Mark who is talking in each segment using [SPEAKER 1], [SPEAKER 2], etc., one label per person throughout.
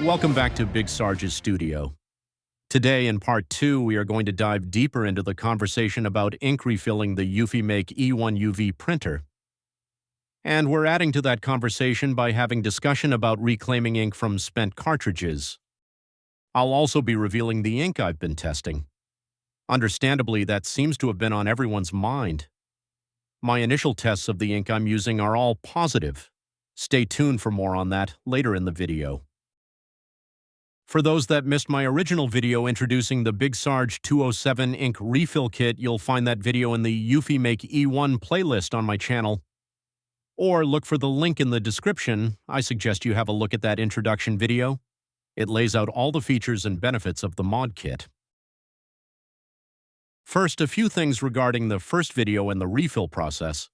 [SPEAKER 1] Welcome back to BigSarge's studio. Today, in part 2, we are going to dive deeper into the conversation about ink refilling the EufyMake E1 UV printer. And we're adding to that conversation by having discussion about reclaiming ink from spent cartridges. I'll also be revealing the ink I've been testing. Understandably, that seems to have been on everyone's mind. My initial tests of the ink I'm using are all positive. Stay tuned for more on that later in the video. For those that missed my original video introducing the BigSarge207 Ink Refill Kit, you'll find that video in the EufyMake E1 playlist on my channel. Or look for the link in the description. I suggest you have a look at that introduction video. It lays out all the features and benefits of the mod kit. First, a few things regarding the first video and the refill process.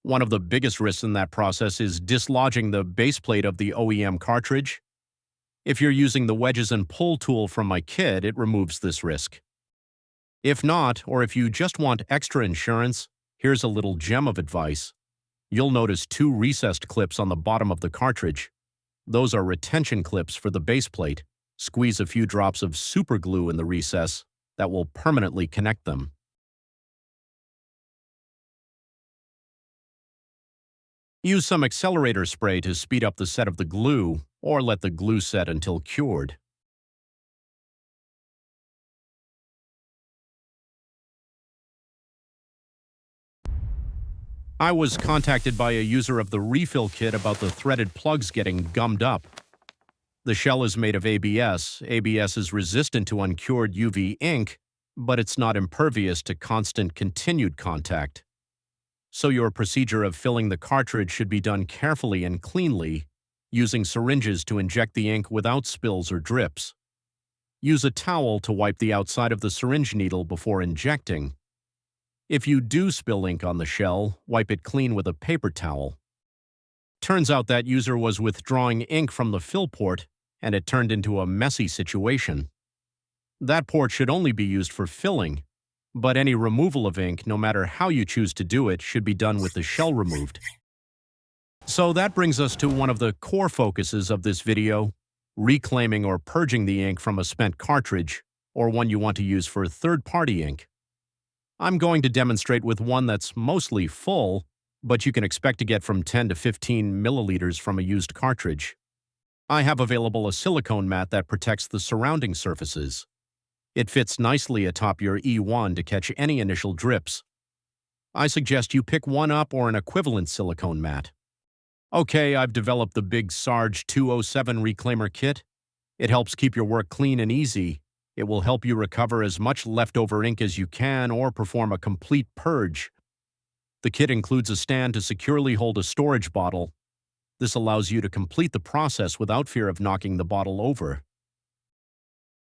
[SPEAKER 1] One of the biggest risks in that process is dislodging the base plate of the OEM cartridge. If you're using the wedges and pull tool from my kit, it removes this risk. If not, or if you just want extra insurance, here's a little gem of advice. You'll notice 2 recessed clips on the bottom of the cartridge. Those are retention clips for the base plate. Squeeze a few drops of super glue in the recess that will permanently connect them. Use some accelerator spray to speed up the set of the glue, or let the glue set until cured. I was contacted by a user of the refill kit about the threaded plugs getting gummed up. The shell is made of ABS. ABS is resistant to uncured UV ink, but it's not impervious to constant continued contact. So your procedure of filling the cartridge should be done carefully and cleanly, using syringes to inject the ink without spills or drips. Use a towel to wipe the outside of the syringe needle before injecting. If you do spill ink on the shell, wipe it clean with a paper towel. Turns out that user was withdrawing ink from the fill port, and it turned into a messy situation. That port should only be used for filling, but any removal of ink, no matter how you choose to do it, should be done with the shell removed. So that brings us to one of the core focuses of this video, reclaiming or purging the ink from a spent cartridge, or one you want to use for third-party ink. I'm going to demonstrate with one that's mostly full, but you can expect to get from 10 to 15 milliliters from a used cartridge. I have available a silicone mat that protects the surrounding surfaces. It fits nicely atop your E1 to catch any initial drips. I suggest you pick one up or an equivalent silicone mat. Okay, I've developed the BigSarge207 Reclaimer Kit. It helps keep your work clean and easy. It will help you recover as much leftover ink as you can or perform a complete purge. The kit includes a stand to securely hold a storage bottle. This allows you to complete the process without fear of knocking the bottle over.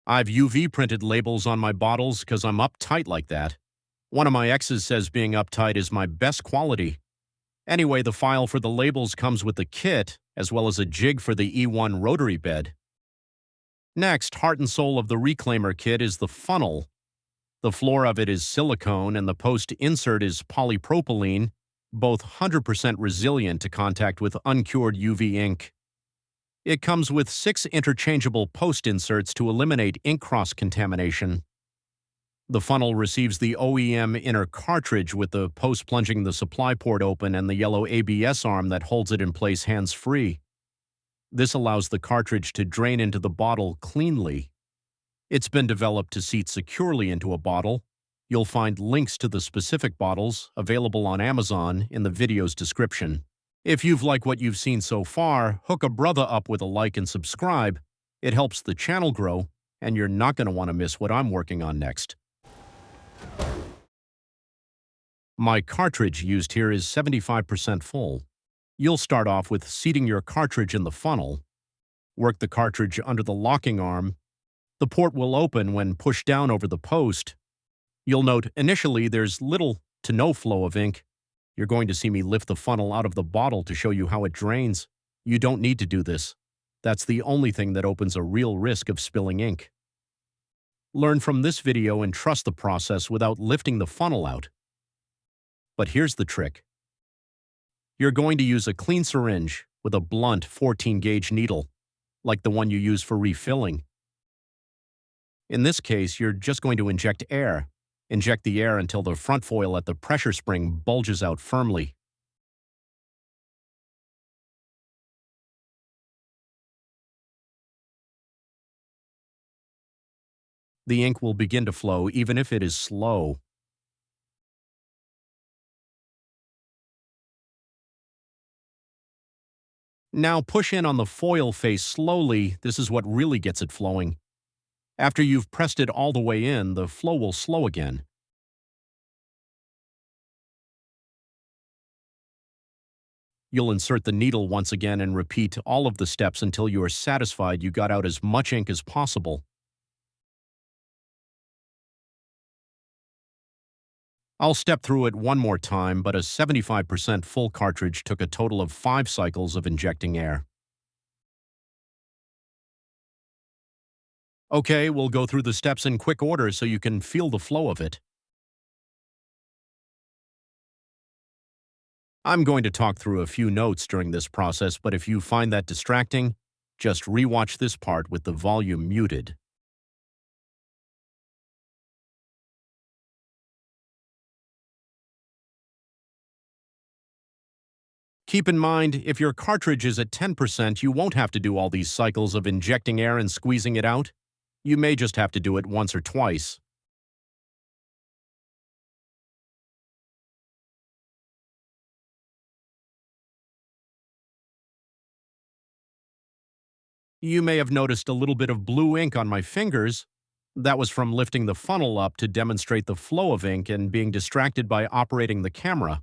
[SPEAKER 1] I've UV printed labels on my bottles because I'm uptight like that. One of my exes says being uptight is my best quality. Anyway, the file for the labels comes with the kit, as well as a jig for the E1 rotary bed. Next, heart and soul of the Reclaimer Kit is the funnel. The floor of it is silicone and the post insert is polypropylene, both 100% resilient to contact with uncured UV ink. It comes with 6 interchangeable post inserts to eliminate ink cross-contamination. The funnel receives the OEM inner cartridge with the post plunging the supply port open and the yellow ABS arm that holds it in place hands-free. This allows the cartridge to drain into the bottle cleanly. It's been developed to seat securely into a bottle. You'll find links to the specific bottles available on Amazon in the video's description. If you've liked what you've seen so far, hook a brother up with a like and subscribe. It helps the channel grow, and you're not going to want to miss what I'm working on next. My cartridge used here is 75% full. You'll start off with seating your cartridge in the funnel. Work the cartridge under the locking arm. The port will open when pushed down over the post. You'll note initially there's little to no flow of ink. You're going to see me lift the funnel out of the bottle to show you how it drains. You don't need to do this. That's the only thing that opens a real risk of spilling ink. Learn from this video and trust the process without lifting the funnel out. But here's the trick. You're going to use a clean syringe with a blunt 14-gauge needle. like the one you use for refilling. In this case, you're just going to inject air. Inject the air until the front foil at the pressure spring bulges out firmly. The ink will begin to flow even if it is slow. Now push in on the foil face slowly. This is what really gets it flowing. After you've pressed it all the way in, the flow will slow again. You'll insert the needle once again and repeat all of the steps until you are satisfied you got out as much ink as possible. I'll step through it one more time, but a 75% full cartridge took a total of 5 cycles of injecting air. Okay, we'll go through the steps in quick order so you can feel the flow of it. I'm going to talk through a few notes during this process, but if you find that distracting, just rewatch this part with the volume muted. Keep in mind, if your cartridge is at 10%, you won't have to do all these cycles of injecting air and squeezing it out. You may just have to do it once or twice. You may have noticed a little bit of blue ink on my fingers. That was from lifting the funnel up to demonstrate the flow of ink and being distracted by operating the camera.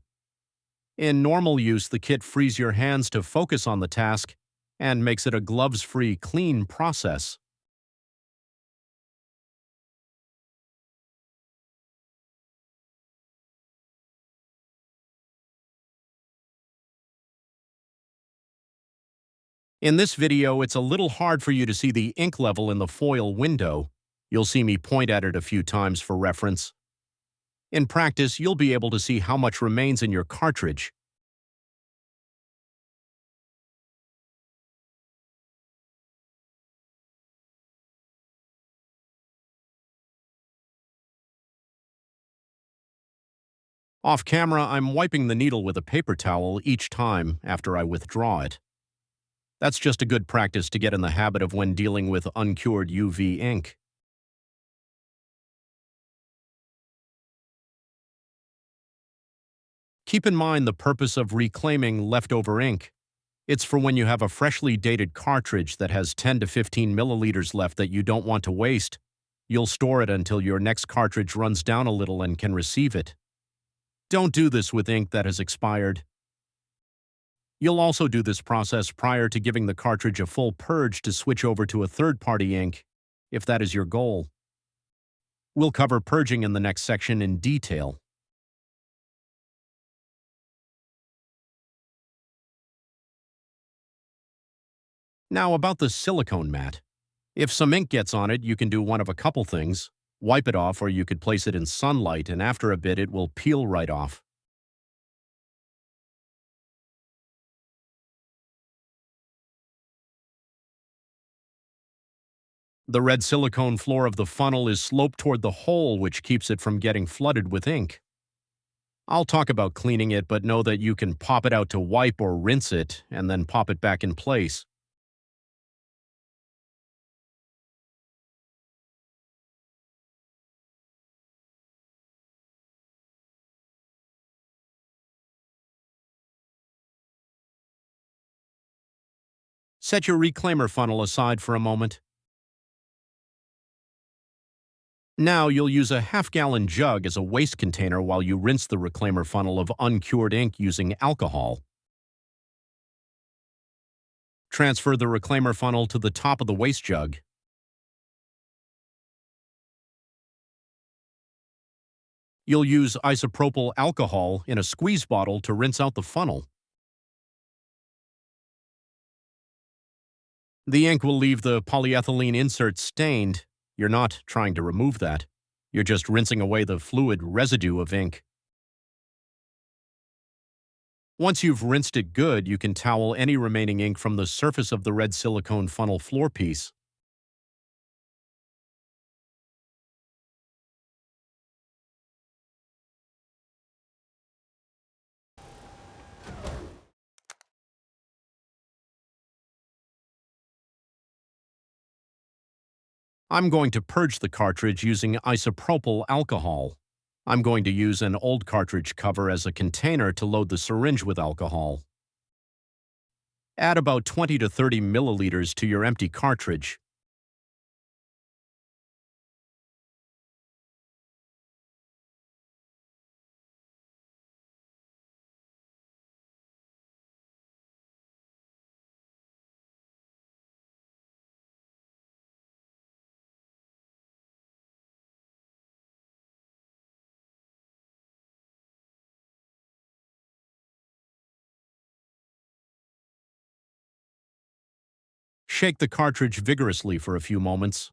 [SPEAKER 1] In normal use, the kit frees your hands to focus on the task and makes it a gloves-free, clean process. In this video, it's a little hard for you to see the ink level in the foil window. You'll see me point at it a few times for reference. In practice, you'll be able to see how much remains in your cartridge. Off camera, I'm wiping the needle with a paper towel each time after I withdraw it. That's just a good practice to get in the habit of when dealing with uncured UV ink. Keep in mind the purpose of reclaiming leftover ink. It's for when you have a freshly dated cartridge that has 10 to 15 milliliters left that you don't want to waste. You'll store it until your next cartridge runs down a little and can receive it. Don't do this with ink that has expired. You'll also do this process prior to giving the cartridge a full purge to switch over to a third-party ink, if that is your goal. We'll cover purging in the next section in detail. Now about the silicone mat. If some ink gets on it, you can do one of a couple things. Wipe it off, or you could place it in sunlight, and after a bit it will peel right off. The red silicone floor of the funnel is sloped toward the hole, which keeps it from getting flooded with ink. I'll talk about cleaning it, but know that you can pop it out to wipe or rinse it, and then pop it back in place. Set your reclaimer funnel aside for a moment. Now you'll use a half-gallon jug as a waste container while you rinse the reclaimer funnel of uncured ink using alcohol. Transfer the reclaimer funnel to the top of the waste jug. You'll use isopropyl alcohol in a squeeze bottle to rinse out the funnel. The ink will leave the polyethylene insert stained. You're not trying to remove that. You're just rinsing away the fluid residue of ink. Once you've rinsed it good, you can towel any remaining ink from the surface of the red silicone funnel floor piece. I'm going to purge the cartridge using isopropyl alcohol. I'm going to use an old cartridge cover as a container to load the syringe with alcohol. Add about 20 to 30 milliliters to your empty cartridge. Shake the cartridge vigorously for a few moments.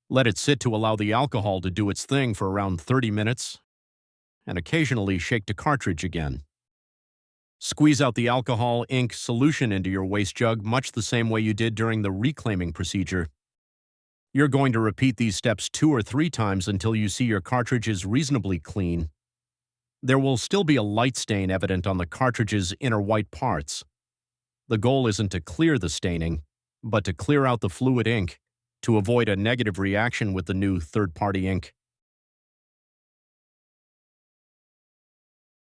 [SPEAKER 1] Let it sit to allow the alcohol to do its thing for around 30 minutes, and occasionally shake the cartridge again. Squeeze out the alcohol ink solution into your waste jug much the same way you did during the reclaiming procedure. You're going to repeat these steps 2 or 3 times until you see your cartridge is reasonably clean. There will still be a light stain evident on the cartridge's inner white parts. The goal isn't to clear the staining, but to clear out the fluid ink to avoid a negative reaction with the new third-party ink.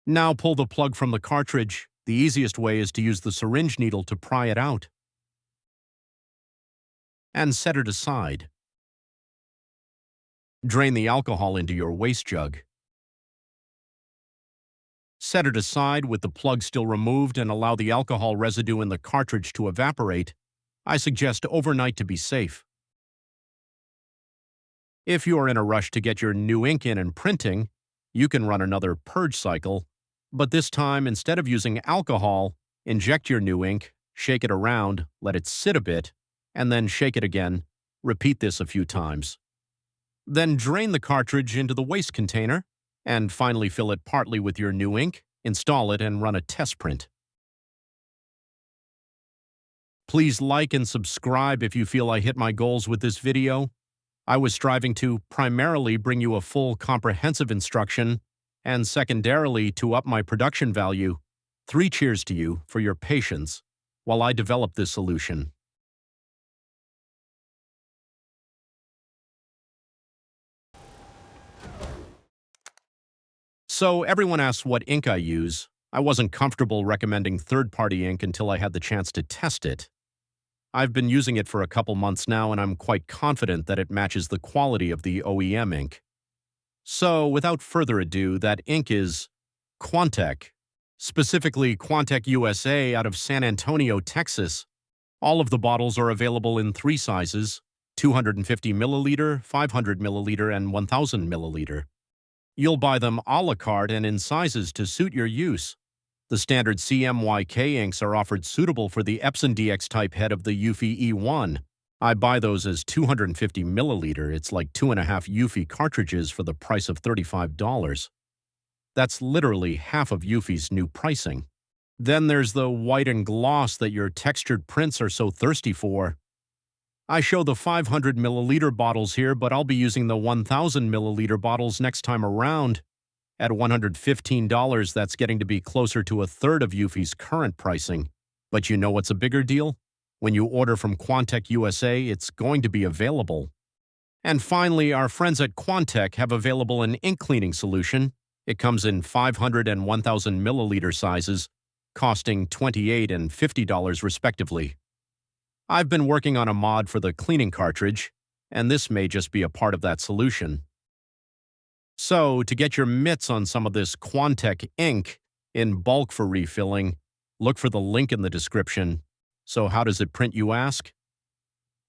[SPEAKER 1] Now pull the plug from the cartridge. The easiest way is to use the syringe needle to pry it out. And set it aside. Drain the alcohol into your waste jug. Set it aside with the plug still removed and allow the alcohol residue in the cartridge to evaporate. I suggest overnight to be safe. If you are in a rush to get your new ink in and printing, you can run another purge cycle, but this time, instead of using alcohol, inject your new ink, shake it around, let it sit a bit, and then shake it again. Repeat this a few times. Then drain the cartridge into the waste container, and finally fill it partly with your new ink, install it, and run a test print. Please like and subscribe if you feel I hit my goals with this video. I was striving to primarily bring you a full comprehensive instruction, and secondarily to up my production value. 3 cheers to you for your patience while I develop this solution. So everyone asks what ink I use. I wasn't comfortable recommending third-party ink until I had the chance to test it. I've been using it for a couple months now, and I'm quite confident that it matches the quality of the OEM ink. So, without further ado, that ink is Quantec, specifically Quantec USA out of San Antonio, Texas. All of the bottles are available in 3 sizes, 250 milliliter, 500 milliliter, and 1000 milliliter. You'll buy them a la carte and in sizes to suit your use. The standard CMYK inks are offered suitable for the Epson DX type head of the Eufy E1. I buy those as 250 milliliter. It's like 2.5 Eufy cartridges for the price of $35. That's literally half of Eufy's new pricing. Then there's the white and gloss that your textured prints are so thirsty for. I show the 500 milliliter bottles here, but I'll be using the 1000 milliliter bottles next time around. At $115, that's getting to be closer to a third of Eufy's current pricing. But you know what's a bigger deal? When you order from Quantec USA, it's going to be available. And finally, our friends at Quantec have available an ink cleaning solution. It comes in 500 and 1000 milliliter sizes, costing $28 and $50 respectively. I've been working on a mod for the cleaning cartridge, and this may just be a part of that solution. So, to get your mitts on some of this Quantec ink in bulk for refilling, look for the link in the description. So how does it print, you ask?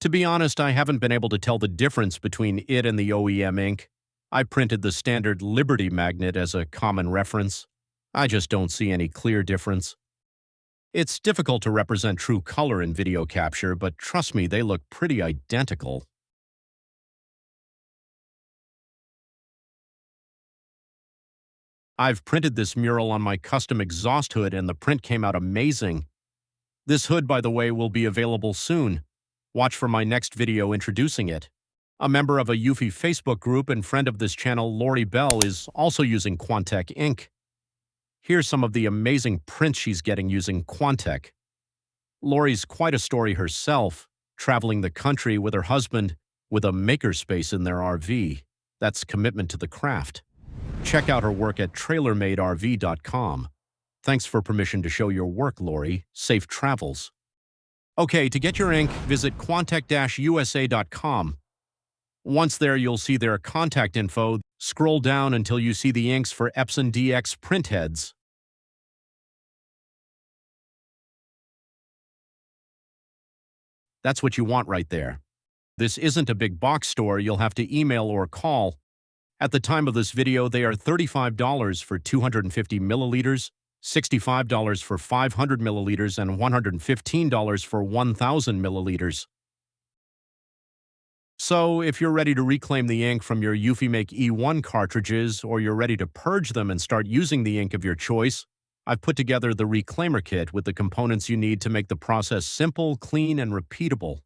[SPEAKER 1] To be honest, I haven't been able to tell the difference between it and the OEM ink. I printed the standard Liberty magnet as a common reference. I just don't see any clear difference. It's difficult to represent true color in video capture, but trust me, they look pretty identical. I've printed this mural on my custom exhaust hood and the print came out amazing. This hood, by the way, will be available soon. Watch for my next video introducing it. A member of a Eufy Facebook group and friend of this channel, Lori Bell, is also using Quantec ink. Here's some of the amazing prints she's getting using Quantec. Lori's quite a story herself, traveling the country with her husband with a makerspace in their RV. That's commitment to the craft. Check out her work at trailermaderv.com. Thanks for permission to show your work, Lori. Safe travels. Okay, to get your ink, visit quantec-usa.com. Once there, you'll see their contact info. Scroll down until you see the inks for Epson DX print heads. That's what you want right there. This isn't a big box store. You'll have to email or call. At the time of this video, they are $35 for 250 milliliters, $65 for 500 milliliters, and $115 for 1,000 milliliters. So, if you're ready to reclaim the ink from your EufyMake E1 cartridges, or you're ready to purge them and start using the ink of your choice, I've put together the Reclaimer Kit with the components you need to make the process simple, clean, and repeatable.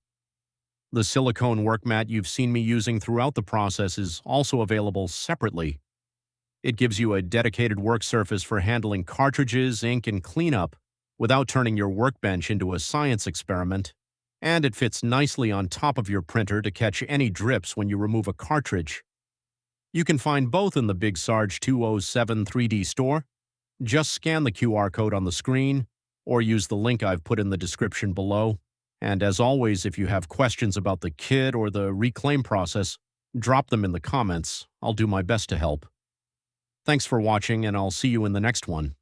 [SPEAKER 1] The Silicone Work Mat you've seen me using throughout the process is also available separately. It gives you a dedicated work surface for handling cartridges, ink, and cleanup without turning your workbench into a science experiment. And it fits nicely on top of your printer to catch any drips when you remove a cartridge. You can find both in the BigSarge207-3D store. Just scan the QR code on the screen, or use the link I've put in the description below. And as always, if you have questions about the kit or the reclaim process, drop them in the comments. I'll do my best to help. Thanks for watching, and I'll see you in the next one.